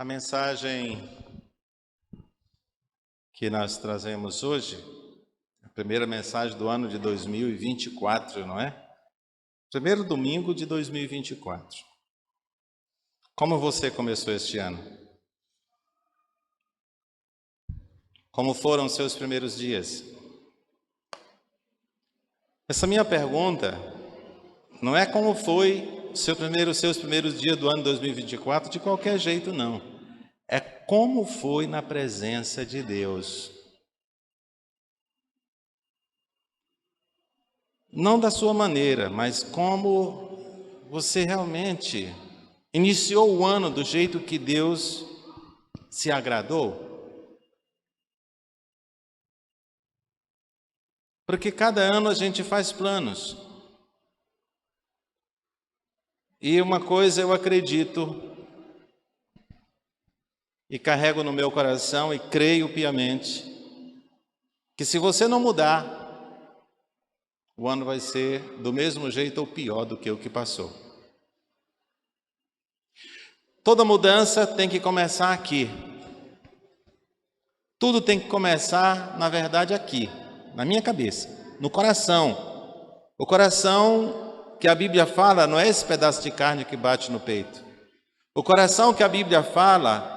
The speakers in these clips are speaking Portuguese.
A mensagem que nós trazemos hoje, a primeira mensagem do ano de 2024, não é? Primeiro domingo de 2024. Como você começou este ano? Como foram os seus primeiros dias? Essa minha pergunta não é como foi seus primeiros dias do ano 2024 de qualquer jeito, não. É como foi na presença de Deus. Não da sua maneira, mas como você realmente iniciou o ano do jeito que Deus se agradou. Porque cada ano a gente faz planos. E uma coisa eu acredito e carrego no meu coração e creio piamente, que se você não mudar, o ano vai ser do mesmo jeito ou pior do que o que passou. Toda mudança tem que começar aqui. Tudo tem que começar, na verdade, aqui, na minha cabeça, no coração. O coração que a Bíblia fala não é esse pedaço de carne que bate no peito. O coração que a Bíblia fala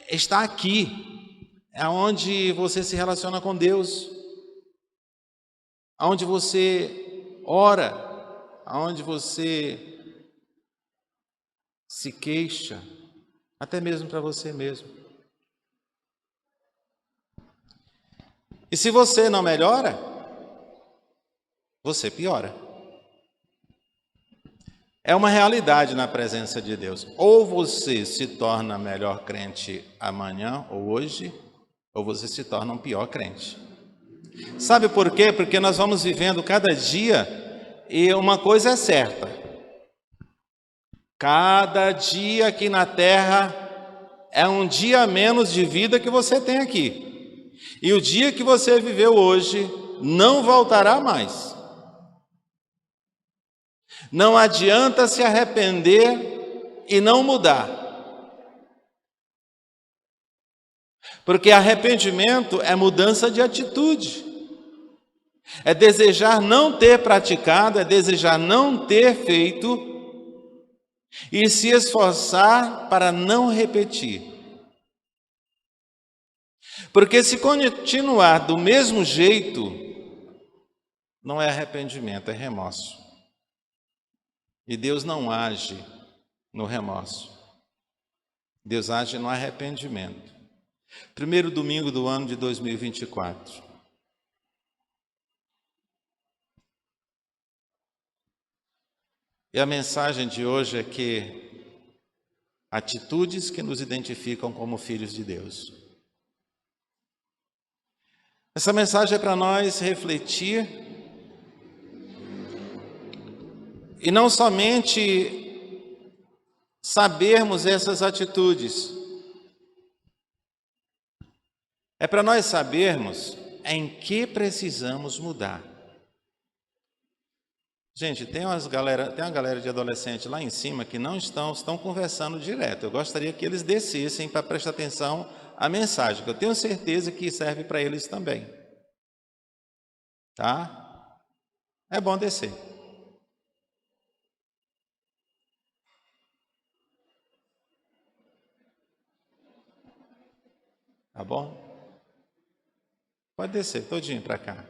está aqui, é onde você se relaciona com Deus, onde você ora, onde você se queixa, até mesmo para você mesmo. E se você não melhora, você piora. É uma realidade na presença de Deus. Ou você se torna melhor crente amanhã ou hoje, ou você se torna um pior crente. Sabe por quê? Porque nós vamos vivendo cada dia e uma coisa é certa. Cada dia aqui na terra é um dia a menos de vida que você tem aqui. E o dia que você viveu hoje não voltará mais. Não adianta se arrepender e não mudar. Porque arrependimento é mudança de atitude. É desejar não ter praticado, é desejar não ter feito e se esforçar para não repetir. Porque se continuar do mesmo jeito, não é arrependimento, é remorso. E Deus não age no remorso. Deus age no arrependimento. Primeiro domingo do ano de 2024. E a mensagem de hoje é que atitudes que nos identificam como filhos de Deus. Essa mensagem é para nós refletir e não somente sabermos essas atitudes, é para nós sabermos em que precisamos mudar. Gente, tem uma galera de adolescente lá em cima que não estão conversando direto. Eu gostaria que eles descessem para prestar atenção à mensagem, que eu tenho certeza que serve para eles também. Tá? É bom descer. Tá bom? Pode descer todinho para cá.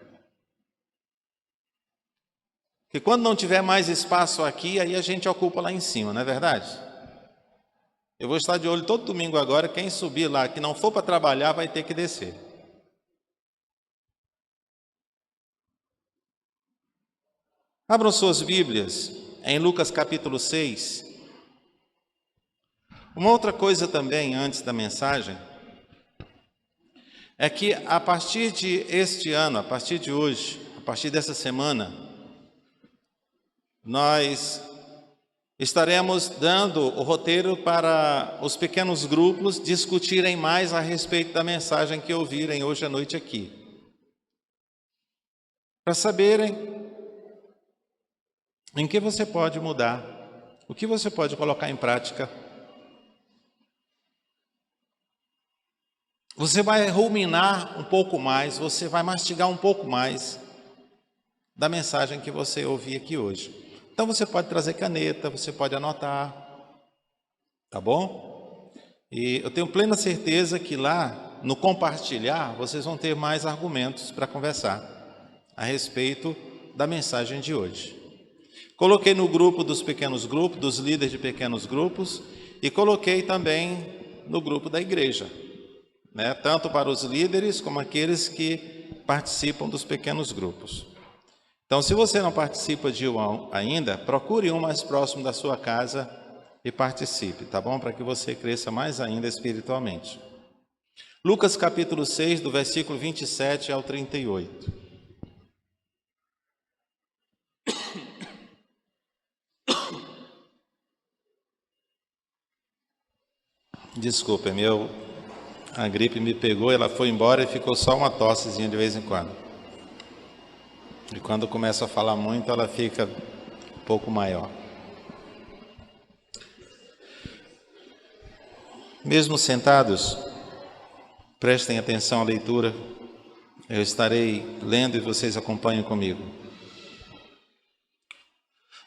Porque quando não tiver mais espaço aqui, aí a gente ocupa lá em cima, não é verdade? Eu vou estar de olho todo domingo agora, quem subir lá, que não for para trabalhar, vai ter que descer. Abram suas Bíblias em Lucas capítulo 6. Uma outra coisa também, antes da mensagem, é que a partir de este ano, a partir de hoje, a partir dessa semana, nós estaremos dando o roteiro para os pequenos grupos discutirem mais a respeito da mensagem que ouvirem hoje à noite aqui. Para saberem em que você pode mudar, o que você pode colocar em prática. Você vai ruminar um pouco mais, você vai mastigar um pouco mais da mensagem que você ouviu aqui hoje. Então você pode trazer caneta, você pode anotar, tá bom? E eu tenho plena certeza que lá, no compartilhar, vocês vão ter mais argumentos para conversar a respeito da mensagem de hoje. Coloquei no grupo dos pequenos grupos, dos líderes de pequenos grupos, e coloquei também no grupo da igreja, né? Tanto para os líderes como aqueles que participam dos pequenos grupos. Então, se você não participa de um ainda, procure um mais próximo da sua casa e participe, tá bom? Para que você cresça mais ainda espiritualmente. Lucas capítulo 6, do versículo 27 ao 38. Desculpa, a gripe me pegou, ela foi embora e ficou só uma tossezinha de vez em quando. E quando começa a falar muito, ela fica um pouco maior. Mesmo sentados, prestem atenção à leitura. Eu estarei lendo e vocês acompanhem comigo.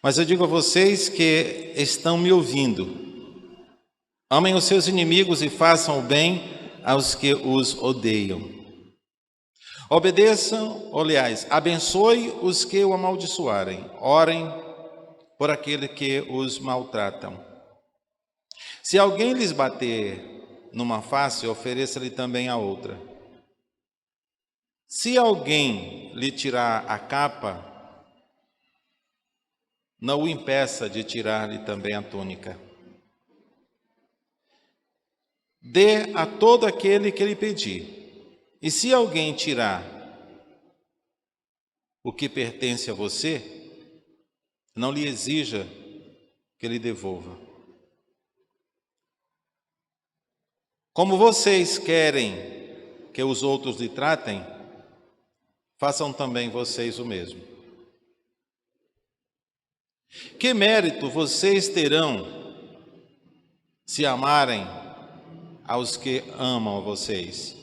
Mas eu digo a vocês que estão me ouvindo: amem os seus inimigos e façam o bem aos que os odeiam. Obedeçam, aliás, abençoe os que o amaldiçoarem. Orem por aquele que os maltratam. Se alguém lhes bater numa face, ofereça-lhe também a outra. Se alguém lhe tirar a capa, não o impeça de tirar-lhe também a túnica. Dê a todo aquele que lhe pedir. E se alguém tirar o que pertence a você, não lhe exija que lhe devolva. Como vocês querem que os outros lhe tratem, façam também vocês o mesmo. Que mérito vocês terão se amarem aos que amam a vocês?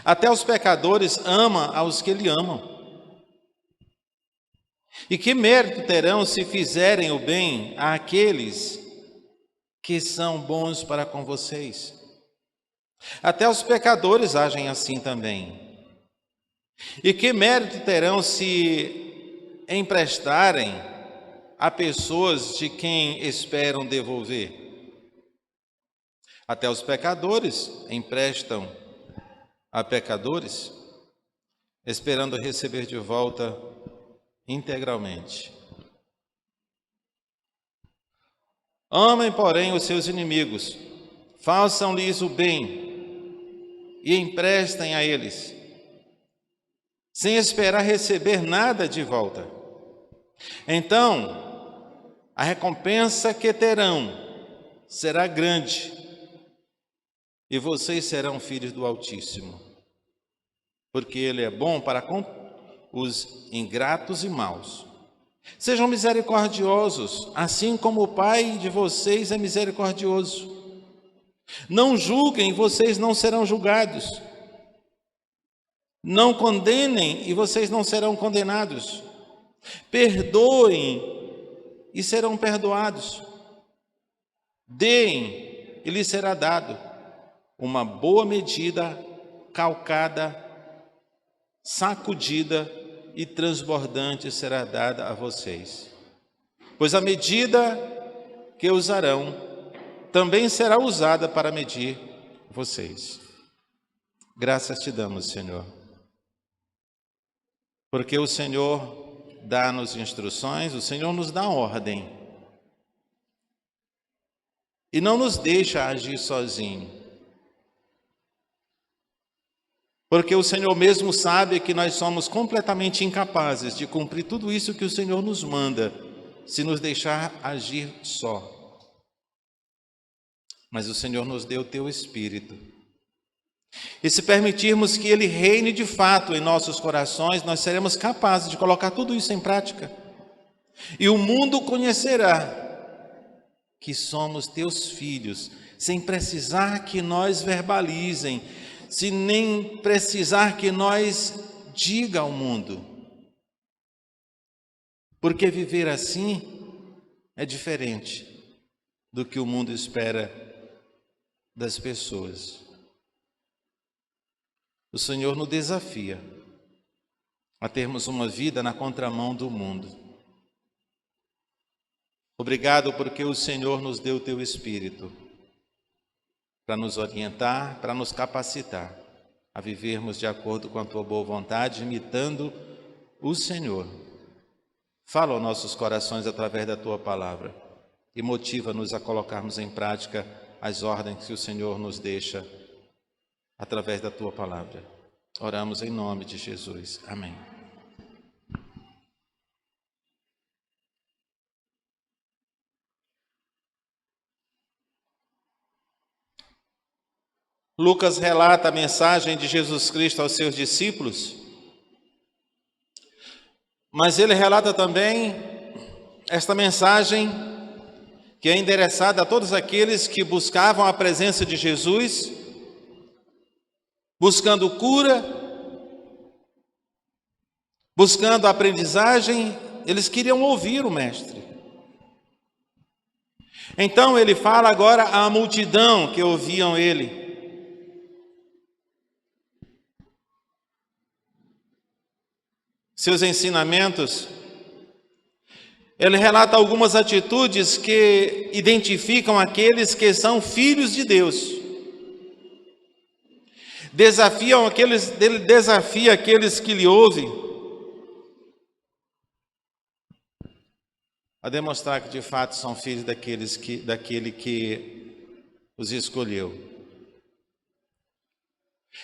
Até os pecadores amam aos que lhe amam. E que mérito terão se fizerem o bem àqueles que são bons para com vocês? Até os pecadores agem assim também. E que mérito terão se emprestarem a pessoas de quem esperam devolver? Até os pecadores emprestam a pecadores, esperando receber de volta integralmente. Amem, porém, os seus inimigos, façam-lhes o bem e emprestem a eles, sem esperar receber nada de volta. Então, a recompensa que terão será grande, e vocês serão filhos do Altíssimo, porque Ele é bom para com os ingratos e maus. Sejam misericordiosos, assim como o Pai de vocês é misericordioso. Não julguem, vocês não serão julgados. Não condenem, e vocês não serão condenados. Perdoem, e serão perdoados. Deem, e lhes será dado. Uma boa medida, calcada, sacudida e transbordante será dada a vocês. Pois a medida que usarão também será usada para medir vocês. Graças te damos, Senhor, porque o Senhor dá-nos instruções, o Senhor nos dá ordem e não nos deixa agir sozinho. Porque o Senhor mesmo sabe que nós somos completamente incapazes de cumprir tudo isso que o Senhor nos manda, se nos deixar agir só. Mas o Senhor nos deu o teu Espírito. E se permitirmos que Ele reine de fato em nossos corações, nós seremos capazes de colocar tudo isso em prática. E o mundo conhecerá que somos teus filhos, sem precisar que nós verbalizem, sem nem precisar que nós diga ao mundo. Porque viver assim é diferente do que o mundo espera das pessoas. O Senhor nos desafia a termos uma vida na contramão do mundo. Obrigado porque o Senhor nos deu o teu Espírito para nos orientar, para nos capacitar a vivermos de acordo com a tua boa vontade, imitando o Senhor. Fala aos nossos corações através da tua palavra e motiva-nos a colocarmos em prática as ordens que o Senhor nos deixa através da tua palavra. Oramos em nome de Jesus. Amém. Lucas relata a mensagem de Jesus Cristo aos seus discípulos, mas ele relata também esta mensagem que é endereçada a todos aqueles que buscavam a presença de Jesus, buscando cura, buscando aprendizagem. Eles queriam ouvir o Mestre. Então ele fala agora à multidão que ouviam ele. Seus ensinamentos, ele relata algumas atitudes que identificam aqueles que são filhos de Deus. Ele desafia aqueles que lhe ouvem a demonstrar que de fato são filhos daquele que os escolheu.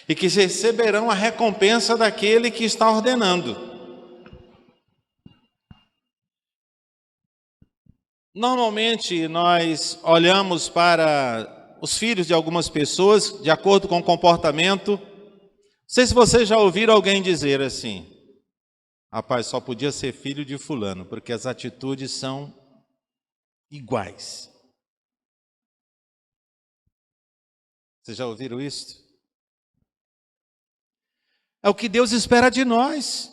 E que receberão a recompensa daquele que está ordenando. Normalmente nós olhamos para os filhos de algumas pessoas de acordo com o comportamento. Não sei se vocês já ouviram alguém dizer assim: rapaz, só podia ser filho de fulano, porque as atitudes são iguais. Vocês já ouviram isso? É o que Deus espera de nós.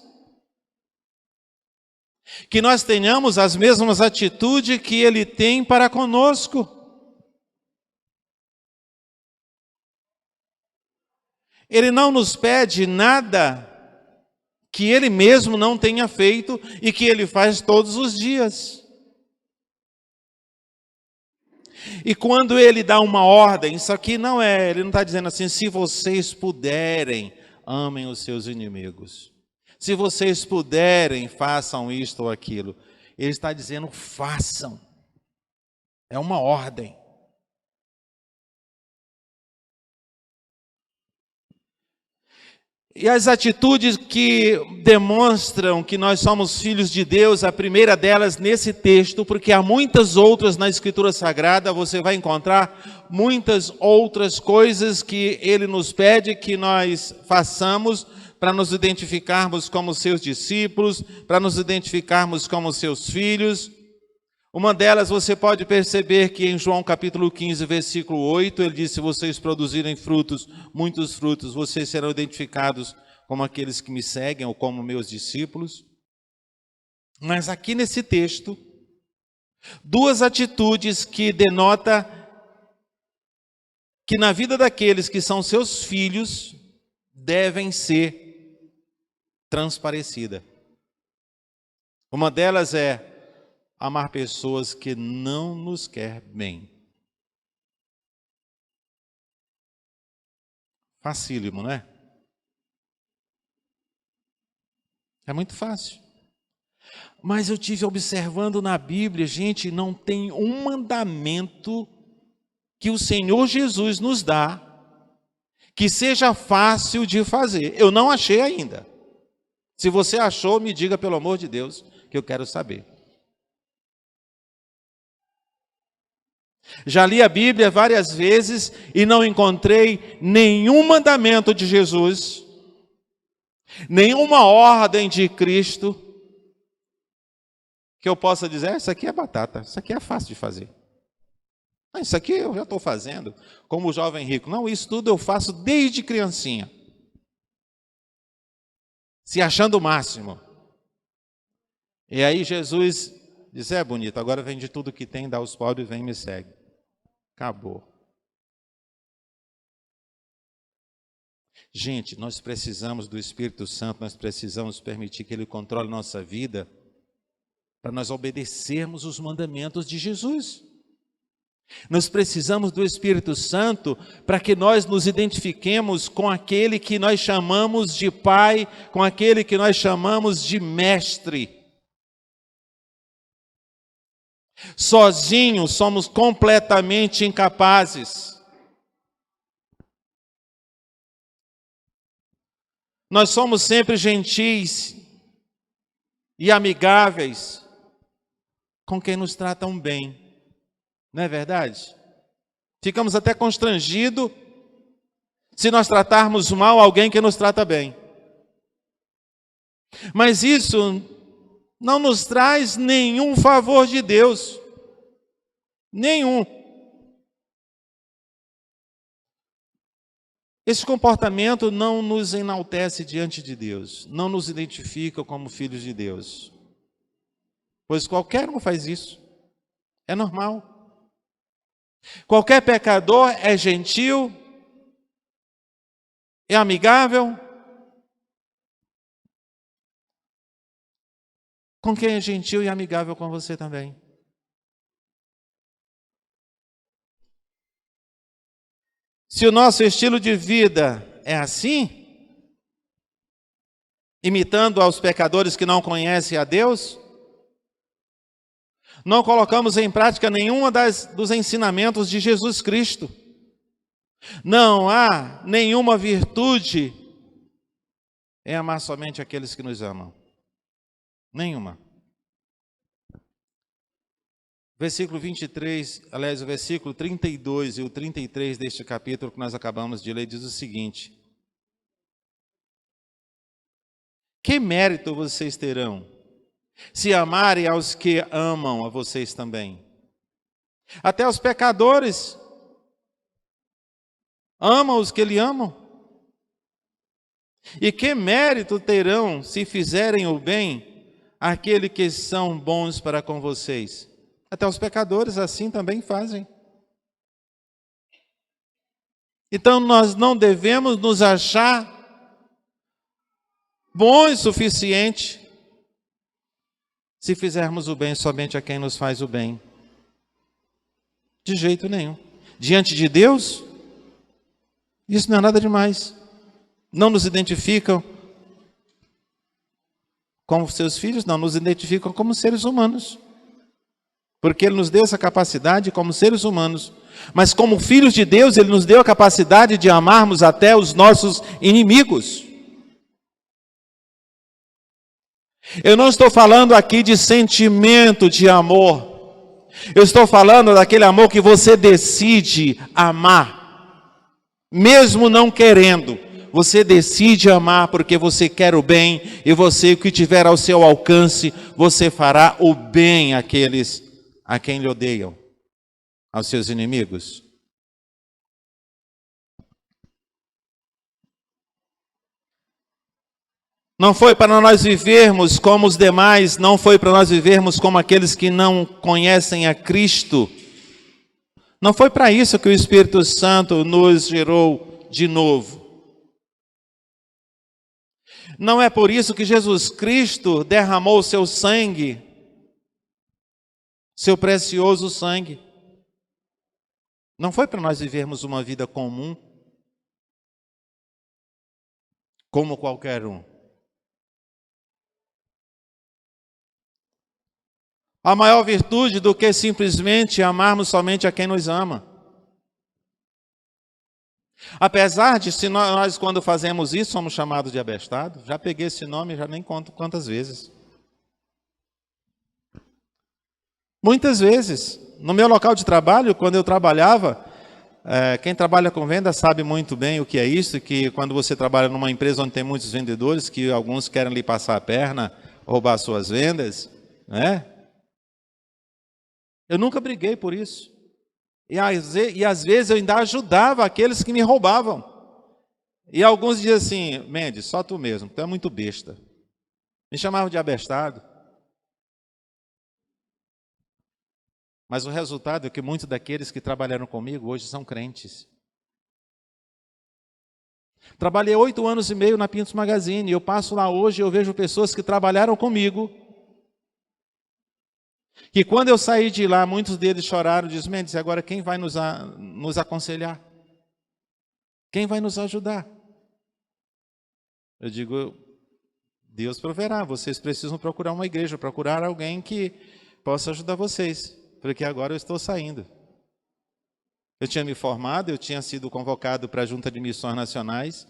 Que nós tenhamos as mesmas atitudes que Ele tem para conosco. Ele não nos pede nada que Ele mesmo não tenha feito e que Ele faz todos os dias. E quando Ele dá uma ordem, isso aqui Ele não está dizendo assim: se vocês puderem, amem os seus inimigos. Se vocês puderem, façam isto ou aquilo. Ele está dizendo: façam. É uma ordem. E as atitudes que demonstram que nós somos filhos de Deus, a primeira delas nesse texto, porque há muitas outras na Escritura Sagrada, você vai encontrar muitas outras coisas que Ele nos pede que nós façamos, para nos identificarmos como seus discípulos, para nos identificarmos como seus filhos. Uma delas você pode perceber que em João capítulo 15, versículo 8, ele diz: se vocês produzirem frutos, muitos frutos, vocês serão identificados como aqueles que me seguem ou como meus discípulos. Mas aqui nesse texto, duas atitudes que denota que na vida daqueles que são seus filhos, devem ser transparecida. Uma delas é amar pessoas que não nos querem bem. Facílimo, não é? É muito fácil. Mas eu tive observando na Bíblia, gente, não tem um mandamento que o Senhor Jesus nos dá que seja fácil de fazer. Eu não achei ainda. Se você achou, me diga, pelo amor de Deus, que eu quero saber. Já li a Bíblia várias vezes e não encontrei nenhum mandamento de Jesus, nenhuma ordem de Cristo, que eu possa dizer: isso aqui é batata, isso aqui é fácil de fazer. Ah, isso aqui eu já estou fazendo, como o jovem rico. Não, isso tudo eu faço desde criancinha. Se achando o máximo. E aí Jesus diz, bonito, agora vende tudo que tem, dá aos pobres, vem e me segue. Acabou. Gente, nós precisamos do Espírito Santo, nós precisamos permitir que Ele controle nossa vida, para nós obedecermos os mandamentos de Jesus. Nós precisamos do Espírito Santo para que nós nos identifiquemos com aquele que nós chamamos de Pai, com aquele que nós chamamos de Mestre. Sozinhos somos completamente incapazes. Nós somos sempre gentis e amigáveis com quem nos tratam bem. Não é verdade? Ficamos até constrangidos se nós tratarmos mal alguém que nos trata bem. Mas isso não nos traz nenhum favor de Deus. Nenhum. Esse comportamento não nos enaltece diante de Deus, não nos identifica como filhos de Deus. Pois qualquer um faz isso. É normal. Qualquer pecador é gentil, é amigável. Com quem é gentil e amigável com você também. Se o nosso estilo de vida é assim, imitando aos pecadores que não conhecem a Deus, não colocamos em prática nenhuma dos ensinamentos de Jesus Cristo. Não há nenhuma virtude em amar somente aqueles que nos amam. Nenhuma. Versículo 23, aliás, o versículo 32 e o 33 deste capítulo que nós acabamos de ler diz o seguinte: que mérito vocês terão se amarem aos que amam a vocês também? Até os pecadores amam os que lhe amam. E que mérito terão se fizerem o bem àqueles que são bons para com vocês? Até os pecadores assim também fazem. Então nós não devemos nos achar bons o suficiente se fizermos o bem somente a quem nos faz o bem. De jeito nenhum. Diante de Deus, isso não é nada demais. Não nos identificam como seus filhos, não nos identificam como seres humanos. Porque Ele nos deu essa capacidade como seres humanos. Mas como filhos de Deus, Ele nos deu a capacidade de amarmos até os nossos inimigos. Eu não estou falando aqui de sentimento de amor. Eu estou falando daquele amor que você decide amar. Mesmo não querendo, você decide amar porque você quer o bem. E você, o que tiver ao seu alcance, você fará o bem àqueles a quem lhe odeiam, aos seus inimigos. Não foi para nós vivermos como os demais, não foi para nós vivermos como aqueles que não conhecem a Cristo. Não foi para isso que o Espírito Santo nos gerou de novo. Não é por isso que Jesus Cristo derramou o seu sangue, seu precioso sangue. Não foi para nós vivermos uma vida comum, como qualquer um. A maior virtude do que simplesmente amarmos somente a quem nos ama. Apesar de, se nós quando fazemos isso, somos chamados de abestados. Já peguei esse nome, já nem conto quantas vezes. Muitas vezes, no meu local de trabalho, quando eu trabalhava, quem trabalha com venda sabe muito bem o que é isso, que quando você trabalha numa empresa onde tem muitos vendedores, que alguns querem lhe passar a perna, roubar suas vendas, né? Eu nunca briguei por isso. E às vezes eu ainda ajudava aqueles que me roubavam. E alguns diziam assim: Mendes, só tu mesmo, tu é muito besta. Me chamavam de abestado. Mas o resultado é que muitos daqueles que trabalharam comigo hoje são crentes. Trabalhei 8 anos e meio na Pintos Magazine. Eu passo lá hoje e eu vejo pessoas que trabalharam comigo, que quando eu saí de lá, muitos deles choraram e disseram: Mendes, agora quem vai nos aconselhar? Quem vai nos ajudar? Eu digo: Deus proverá, vocês precisam procurar uma igreja, procurar alguém que possa ajudar vocês, porque agora eu estou saindo. Eu tinha me formado, eu tinha sido convocado para a Junta de Missões Nacionais,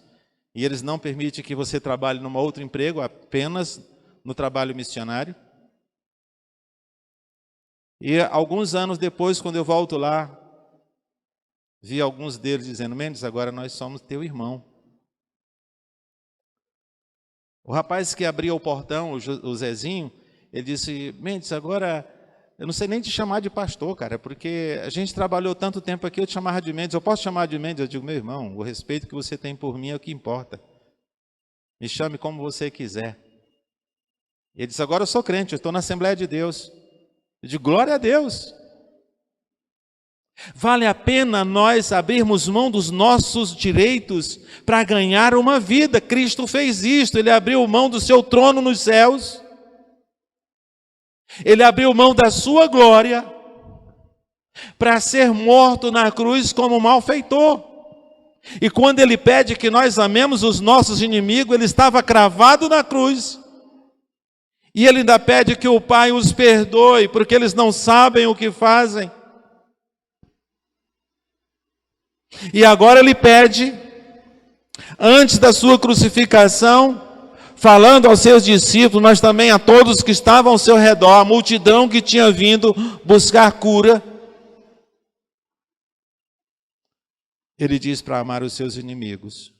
e eles não permitem que você trabalhe num outro emprego, apenas no trabalho missionário. E alguns anos depois, quando eu volto lá, vi alguns deles dizendo: Mendes, agora nós somos teu irmão. O rapaz que abria o portão, o Zezinho, ele disse: Mendes, agora eu não sei nem te chamar de pastor, cara, porque a gente trabalhou tanto tempo aqui, eu te chamava de Mendes. Eu posso chamar de Mendes? Eu digo: meu irmão, o respeito que você tem por mim é o que importa. Me chame como você quiser. Ele disse: agora eu sou crente, eu estou na Assembleia de Deus. Eu digo: glória a Deus. Vale a pena nós abrirmos mão dos nossos direitos para ganhar uma vida. Cristo fez isto, Ele abriu mão do seu trono nos céus. Ele abriu mão da sua glória para ser morto na cruz como malfeitor. E quando Ele pede que nós amemos os nossos inimigos, Ele estava cravado na cruz. E Ele ainda pede que o Pai os perdoe, porque eles não sabem o que fazem. E agora Ele pede, antes da sua crucificação, falando aos seus discípulos, mas também a todos que estavam ao seu redor, a multidão que tinha vindo buscar cura, Ele diz para amar os seus inimigos.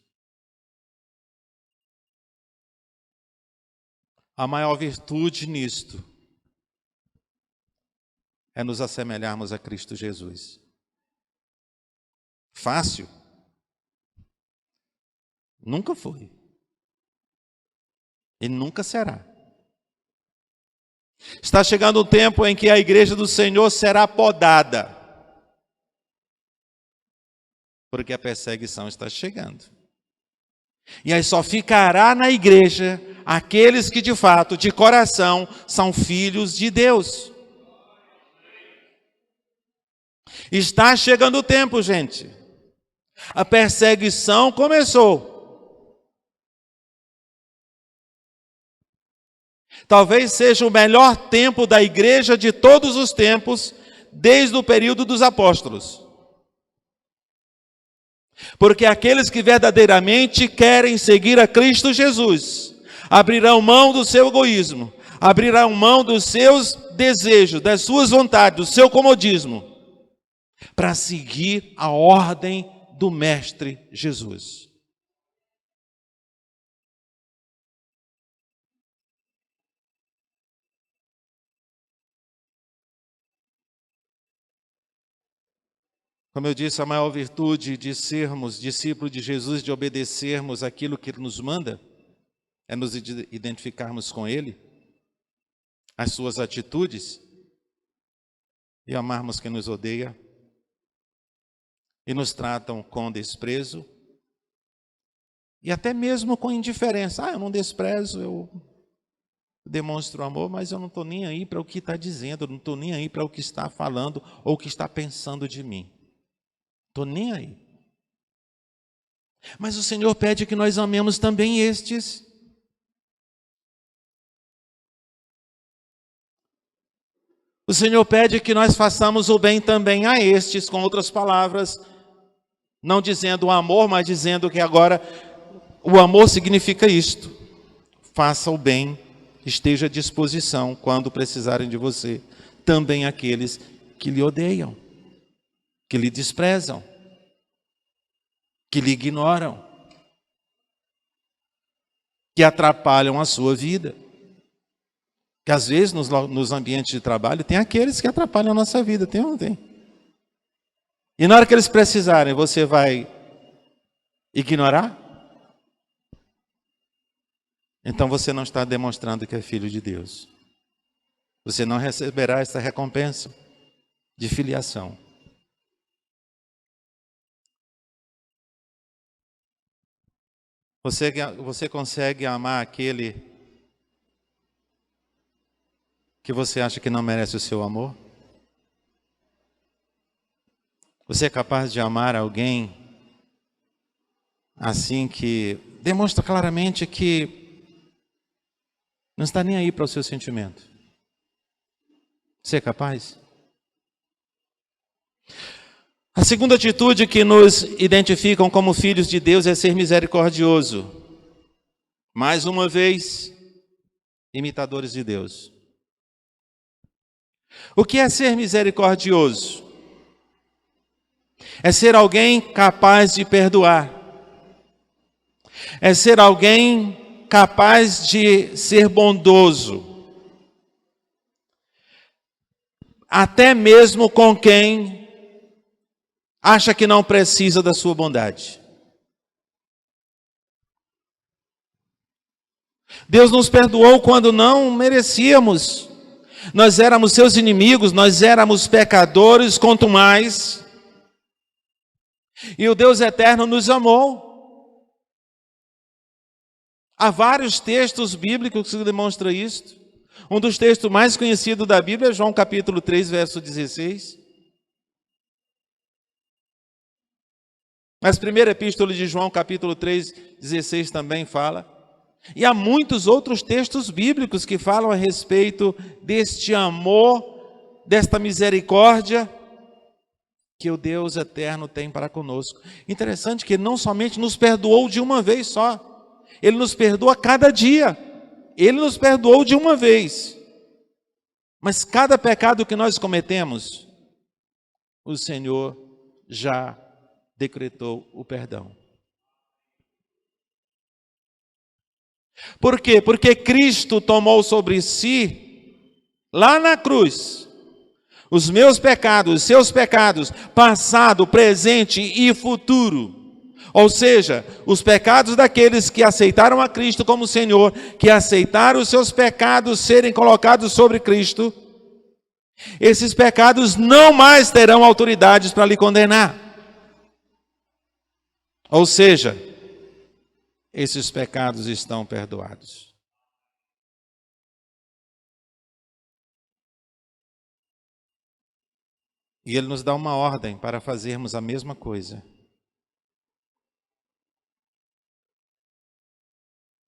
A maior virtude nisto é nos assemelharmos a Cristo Jesus. Fácil? Nunca foi. E nunca será. Está chegando o tempo em que a igreja do Senhor será podada, porque a perseguição está chegando. E aí só ficará na igreja aqueles que de fato, de coração, são filhos de Deus. Está chegando o tempo, gente. A perseguição começou. Talvez seja o melhor tempo da igreja de todos os tempos, desde o período dos apóstolos. Porque aqueles que verdadeiramente querem seguir a Cristo Jesus, abrirão mão do seu egoísmo, abrirão mão dos seus desejos, das suas vontades, do seu comodismo, para seguir a ordem do Mestre Jesus. Como eu disse, a maior virtude de sermos discípulos de Jesus, de obedecermos aquilo que Ele nos manda, é nos identificarmos com Ele, as suas atitudes, e amarmos quem nos odeia, e nos tratam com desprezo, e até mesmo com indiferença. Eu não desprezo, eu demonstro amor, mas eu não estou nem aí para o que está dizendo, eu não estou nem aí para o que está falando, ou o que está pensando de mim. Estou nem aí. Mas o Senhor pede que nós amemos também estes. O Senhor pede que nós façamos o bem também a estes, com outras palavras, não dizendo o amor, mas dizendo que agora o amor significa isto: faça o bem, esteja à disposição quando precisarem de você, também aqueles que lhe odeiam, que lhe desprezam, que lhe ignoram, que atrapalham a sua vida. Que às vezes nos ambientes de trabalho tem aqueles que atrapalham a nossa vida, tem ou não tem? E na hora que eles precisarem, você vai ignorar? Então você não está demonstrando que é filho de Deus. Você não receberá essa recompensa de filiação. Você consegue amar aquele que você acha que não merece o seu amor? Você é capaz de amar alguém assim que demonstra claramente que não está nem aí para o seu sentimento? Você é capaz? A segunda atitude que nos identificam como filhos de Deus é ser misericordioso. Mais uma vez, imitadores de Deus. O que é ser misericordioso? É ser alguém capaz de perdoar. É ser alguém capaz de ser bondoso. Até mesmo com quem acha que não precisa da sua bondade. Deus nos perdoou quando não merecíamos. Nós éramos seus inimigos, nós éramos pecadores, quanto mais. E o Deus eterno nos amou. Há vários textos bíblicos que demonstram isso. Um dos textos mais conhecidos da Bíblia é João capítulo 3, verso 16. Mas a primeira epístola de João, capítulo 3, 16 também fala. E há muitos outros textos bíblicos que falam a respeito deste amor, desta misericórdia que o Deus eterno tem para conosco. Interessante que Ele não somente nos perdoou de uma vez só, Ele nos perdoa cada dia. Ele nos perdoou de uma vez. Mas cada pecado que nós cometemos, o Senhor já decretou o perdão. Por quê? Porque Cristo tomou sobre si, lá na cruz, os meus pecados, os seus pecados, passado, presente e futuro. Ou seja, os pecados daqueles que aceitaram a Cristo como Senhor, que aceitaram os seus pecados serem colocados sobre Cristo, esses pecados não mais terão autoridades para lhe condenar. Ou seja, esses pecados estão perdoados. E Ele nos dá uma ordem para fazermos a mesma coisa.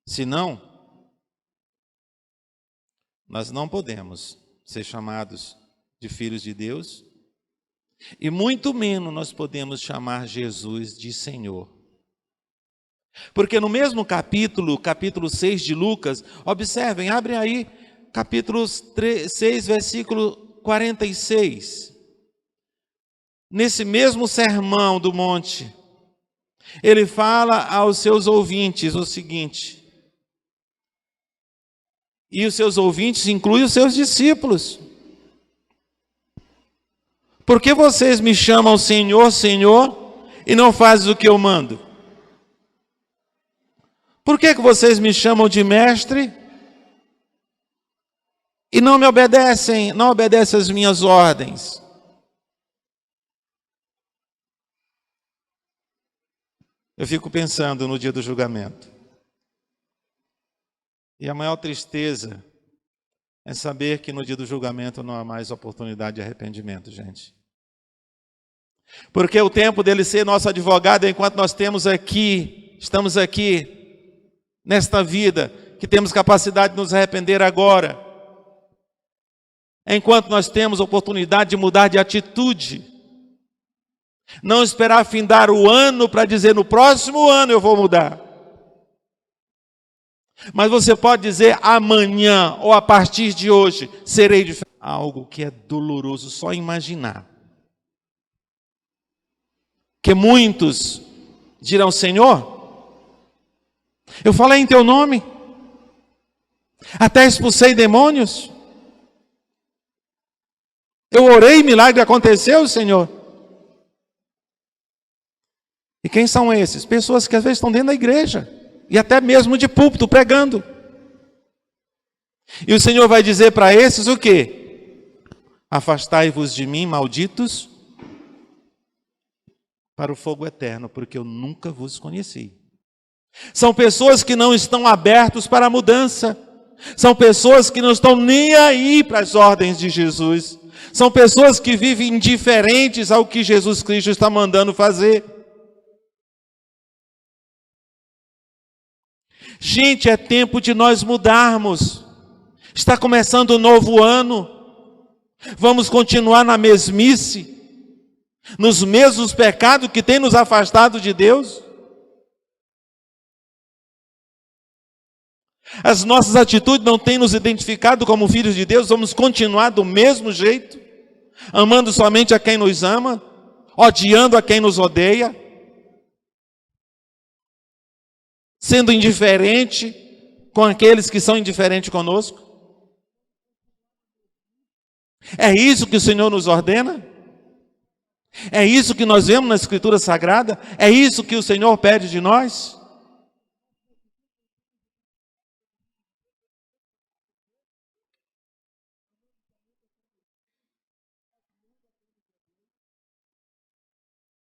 Senão, nós não podemos ser chamados de filhos de Deus, e muito menos nós podemos chamar Jesus de Senhor. Porque no mesmo capítulo 6 de Lucas, observem, abrem aí, capítulo 6, versículo 46. Nesse mesmo sermão do monte, ele fala aos seus ouvintes o seguinte, e os seus ouvintes incluem os seus discípulos. Por que vocês me chamam Senhor, Senhor, e não fazem o que eu mando? Por que vocês me chamam de mestre e não me obedecem, não obedecem às minhas ordens? Eu fico pensando no dia do julgamento. E a maior tristeza é saber que no dia do julgamento não há mais oportunidade de arrependimento, gente. Porque o tempo dele ser nosso advogado, enquanto nós estamos aqui, nesta vida, que temos capacidade de nos arrepender agora, enquanto nós temos oportunidade de mudar de atitude, não esperar findar o ano para dizer no próximo ano eu vou mudar. Mas você pode dizer amanhã ou a partir de hoje serei diferente. Algo que é doloroso só imaginar. Que muitos dirão, Senhor, eu falei em teu nome, até expulsei demônios, eu orei e milagre aconteceu, Senhor. quem são esses? Pessoas que às vezes estão dentro da igreja, e até mesmo de púlpito, pregando. E o Senhor vai dizer para esses o quê? Afastai-vos de mim, malditos, para o fogo eterno, porque eu nunca vos conheci. São pessoas que não estão abertos para a mudança. São pessoas que não estão nem aí para as ordens de Jesus. São pessoas que vivem indiferentes ao que Jesus Cristo está mandando fazer. Gente, é tempo de nós mudarmos. Está começando um novo ano. Vamos continuar na mesmice, nos mesmos pecados que têm nos afastado de Deus? As nossas atitudes não têm nos identificado como filhos de Deus? Vamos continuar do mesmo jeito, amando somente a quem nos ama, odiando a quem nos odeia, sendo indiferente com aqueles que são indiferentes conosco? É isso que o Senhor nos ordena? É isso que nós vemos na Escritura Sagrada? É isso que o Senhor pede de nós?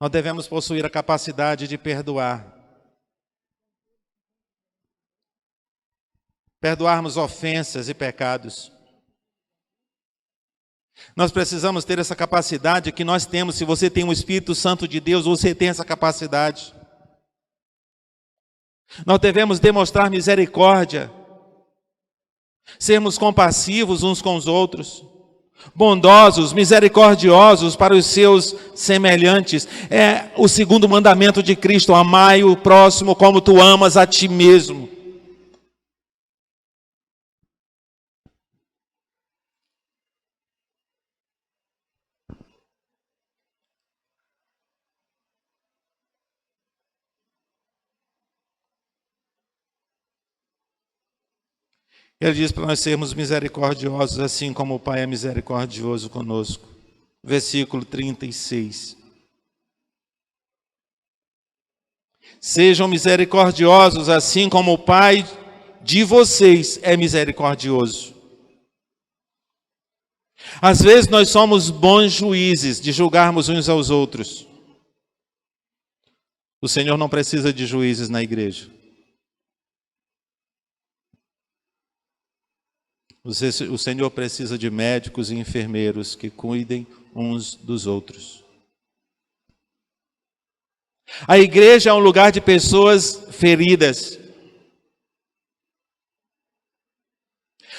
Nós devemos possuir a capacidade de perdoar. Perdoarmos ofensas e pecados. Nós precisamos ter essa capacidade que nós temos. Se você tem o Espírito Santo de Deus, você tem essa capacidade. Nós devemos demonstrar misericórdia, sermos compassivos uns com os outros, bondosos, misericordiosos para os seus semelhantes. É o segundo mandamento de Cristo: amai o próximo como tu amas a ti mesmo. Ele diz para nós sermos misericordiosos, assim como o Pai é misericordioso conosco. Versículo 36. Sejam misericordiosos, assim como o Pai de vocês é misericordioso. Às vezes nós somos bons juízes de julgarmos uns aos outros. O Senhor não precisa de juízes na igreja. O Senhor precisa de médicos e enfermeiros que cuidem uns dos outros. A igreja é um lugar de pessoas feridas.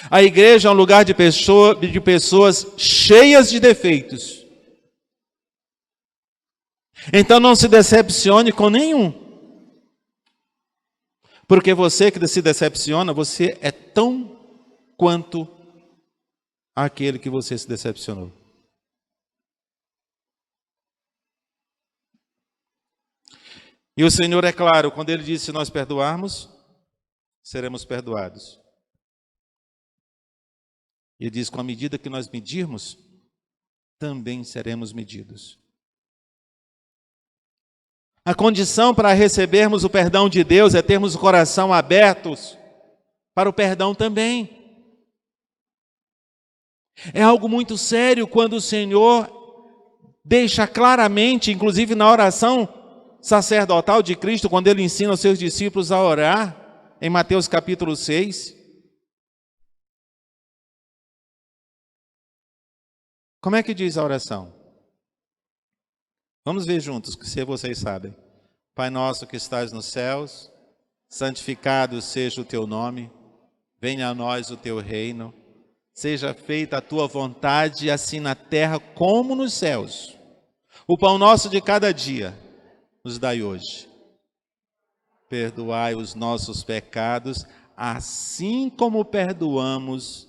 A igreja é um lugar de pessoas cheias de defeitos. Então não se decepcione com nenhum. Porque você que se decepciona, você é tão quanto aquele que você se decepcionou. E o Senhor é claro, quando Ele diz: se nós perdoarmos, seremos perdoados. Ele diz: com a medida que nós medirmos, também seremos medidos. A condição para recebermos o perdão de Deus é termos o coração abertos para o perdão também. É algo muito sério quando o Senhor deixa claramente, inclusive na oração sacerdotal de Cristo, quando Ele ensina os seus discípulos a orar, em Mateus capítulo 6. Como é que diz a oração? Vamos ver juntos, se vocês sabem. Pai nosso que estás nos céus, santificado seja o teu nome, venha a nós o teu reino, seja feita a tua vontade, assim na terra como nos céus. O pão nosso de cada dia nos dai hoje. Perdoai os nossos pecados, assim como perdoamos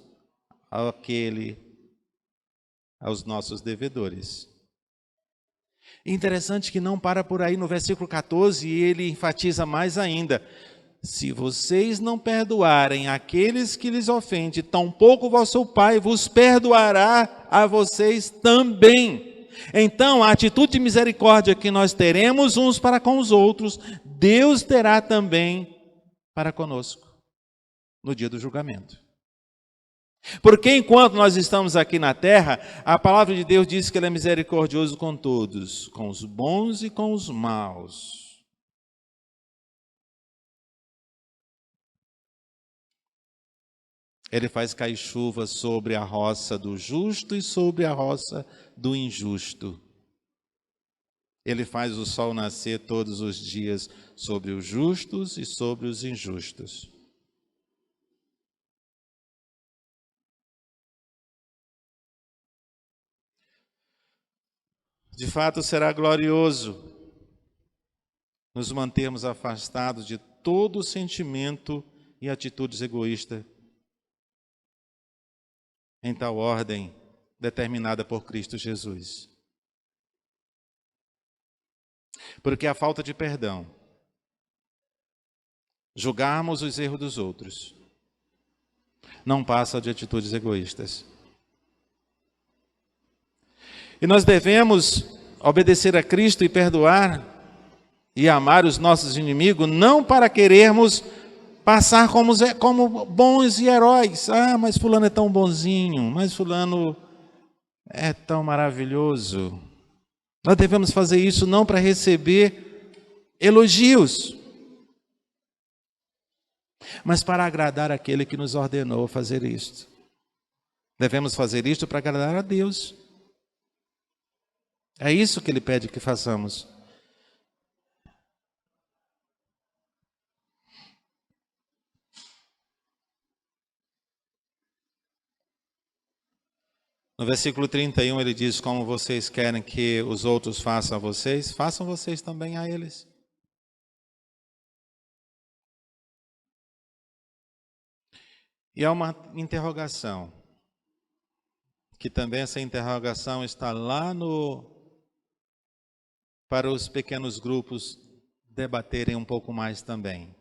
aos nossos devedores. Interessante que não para por aí no versículo 14, e ele enfatiza mais ainda: se vocês não perdoarem aqueles que lhes ofendem, tampouco vosso Pai vos perdoará a vocês também. Então, a atitude de misericórdia que nós teremos uns para com os outros, Deus terá também para conosco, no dia do julgamento. Porque enquanto nós estamos aqui na terra, a palavra de Deus diz que Ele é misericordioso com todos, com os bons e com os maus. Ele faz cair chuva sobre a roça do justo e sobre a roça do injusto. Ele faz o sol nascer todos os dias sobre os justos e sobre os injustos. De fato, será glorioso nos mantermos afastados de todo sentimento e atitudes egoístas, em tal ordem determinada por Cristo Jesus. Porque a falta de perdão, julgarmos os erros dos outros, não passa de atitudes egoístas. E nós devemos obedecer a Cristo e perdoar e amar os nossos inimigos, não para querermos passar como bons e heróis. Ah, mas fulano é tão bonzinho, mas fulano é tão maravilhoso. Nós devemos fazer isso não para receber elogios, mas para agradar aquele que nos ordenou fazer isto. Devemos fazer isto para agradar a Deus. É isso que Ele pede que façamos. No versículo 31 ele diz: como vocês querem que os outros façam a vocês, façam vocês também a eles. E há uma interrogação, que também essa interrogação está lá para os pequenos grupos debaterem um pouco mais também.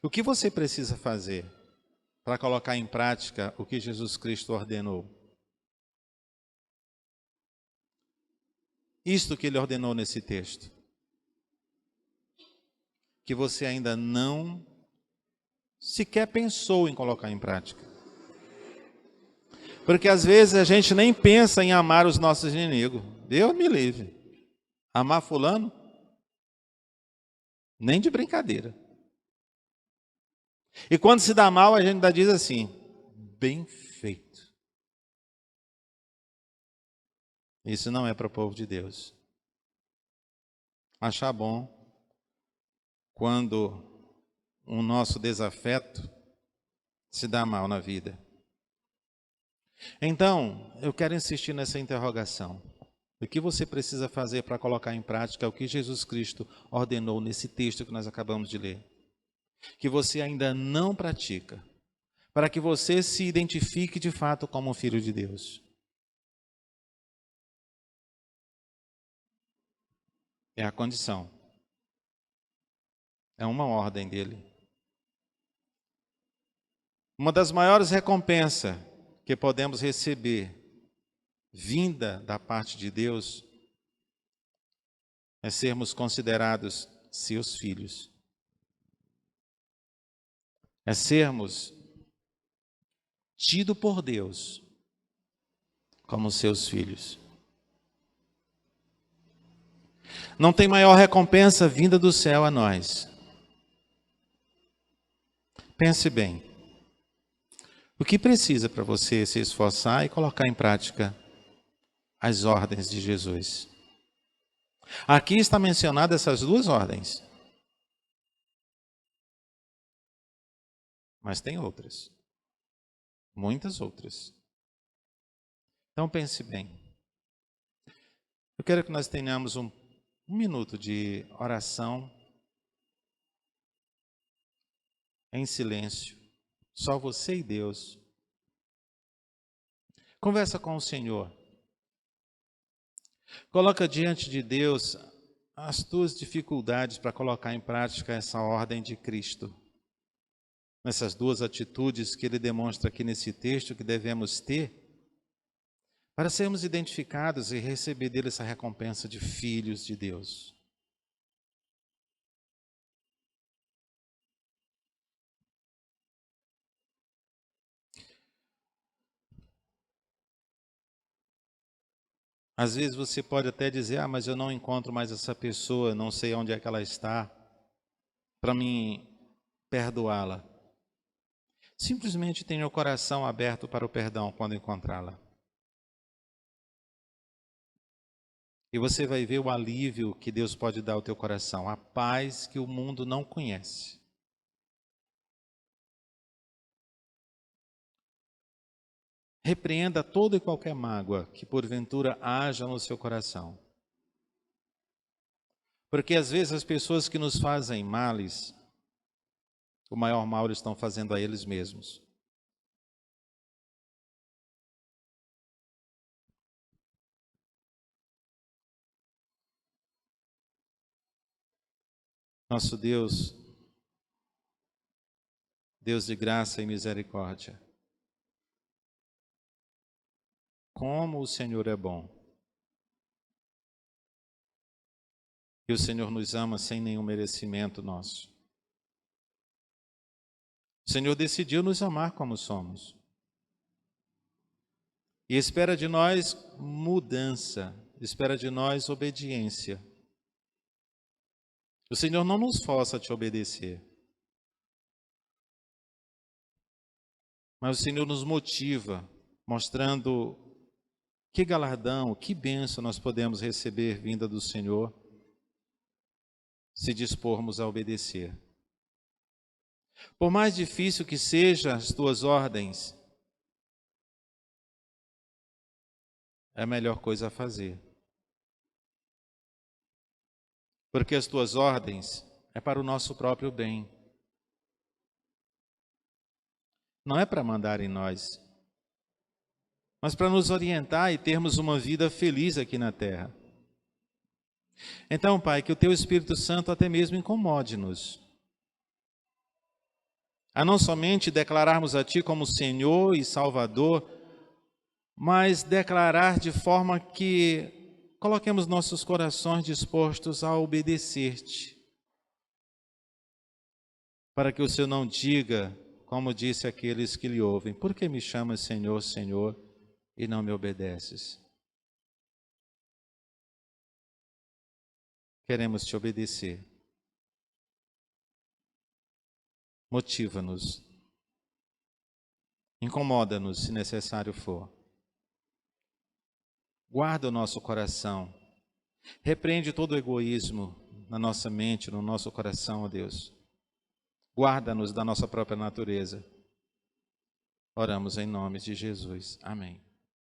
O que você precisa fazer para colocar em prática o que Jesus Cristo ordenou? Isto que Ele ordenou nesse texto, que você ainda não sequer pensou em colocar em prática. Porque às vezes a gente nem pensa em amar os nossos inimigos. Deus me livre. Amar fulano? Nem de brincadeira. E quando se dá mal, a gente ainda diz assim: bem feito. Isso não é para o povo de Deus. Achar bom quando o nosso desafeto se dá mal na vida. Então, eu quero insistir nessa interrogação. O que você precisa fazer para colocar em prática o que Jesus Cristo ordenou nesse texto que nós acabamos de ler? Que você ainda não pratica, para que você se identifique de fato como um filho de Deus. É a condição. É uma ordem dele. Uma das maiores recompensas que podemos receber, vinda da parte de Deus, é sermos considerados seus filhos. É sermos tidos por Deus como seus filhos. Não tem maior recompensa vinda do céu a nós. Pense bem. O que precisa para você se esforçar e colocar em prática as ordens de Jesus? Aqui está mencionada essas duas ordens. Mas tem outras. Muitas outras. Então pense bem. Eu quero que nós tenhamos um minuto de oração em silêncio. Só você e Deus. Conversa com o Senhor. Coloca diante de Deus as tuas dificuldades para colocar em prática essa ordem de Cristo. Nessas duas atitudes que Ele demonstra aqui nesse texto que devemos ter para sermos identificados e receber dele essa recompensa de filhos de Deus. Às vezes você pode até dizer, mas eu não encontro mais essa pessoa, não sei onde é que ela está, para mim perdoá-la. Simplesmente tenha o coração aberto para o perdão quando encontrá-la. E você vai ver o alívio que Deus pode dar ao teu coração, a paz que o mundo não conhece. Repreenda toda e qualquer mágoa que porventura haja no seu coração. Porque às vezes as pessoas que nos fazem males, o maior mal eles estão fazendo a eles mesmos. Nosso Deus, Deus de graça e misericórdia, como o Senhor é bom. E o Senhor nos ama sem nenhum merecimento nosso. O Senhor decidiu nos amar como somos. E espera de nós mudança, espera de nós obediência. O Senhor não nos força a te obedecer. Mas o Senhor nos motiva, mostrando que galardão, que bênção nós podemos receber vinda do Senhor, se dispormos a obedecer. Por mais difícil que sejam as tuas ordens, é a melhor coisa a fazer. Porque as tuas ordens é para o nosso próprio bem. Não é para mandar em nós, mas para nos orientar e termos uma vida feliz aqui na terra. Então, Pai, que o Teu Espírito Santo até mesmo incomode-nos, a não somente declararmos a Ti como Senhor e Salvador, mas declarar de forma que coloquemos nossos corações dispostos a obedecer-te, para que o Senhor não diga, como disse aqueles que lhe ouvem, por que me chamas Senhor, Senhor, e não me obedeces? Queremos te obedecer. Motiva-nos. Incomoda-nos, se necessário for. Guarda o nosso coração. Repreende todo o egoísmo na nossa mente, no nosso coração, ó Deus. Guarda-nos da nossa própria natureza. Oramos em nome de Jesus. Amém.